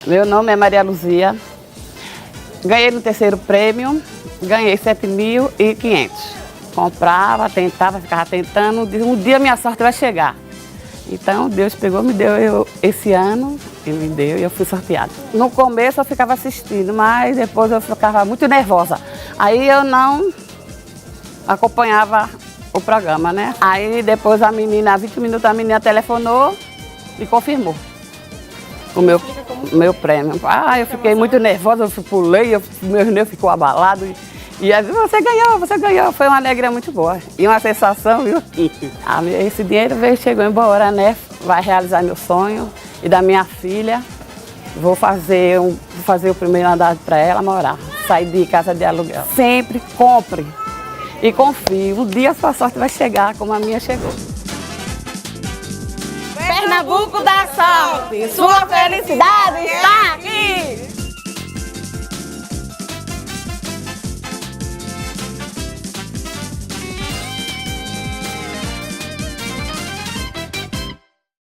Meu nome é Maria Luzia. Ganhei no terceiro prêmio, ganhei 7.500. Comprava, tentava, ficava tentando. Um dia minha sorte vai chegar. Então Deus pegou, me deu esse ano, Ele me deu e eu fui sorteada. No começo eu ficava assistindo, mas depois eu ficava muito nervosa. Aí eu não acompanhava o programa, né? Aí depois a menina, 20 minutos, a menina telefonou e confirmou o meu prêmio. Ah, eu fiquei muito nervosa, eu pulei, meu nervo ficou abalado. E aí, você ganhou. Foi uma alegria muito boa. E uma sensação, viu? Esse dinheiro chegou embora, né? Vai realizar meu sonho e da minha filha. Vou fazer o primeiro andar para ela morar. Sair de casa de aluguel. Sempre compre e confie. Um dia a sua sorte vai chegar como a minha chegou. Pernambuco da sorte, sua felicidade está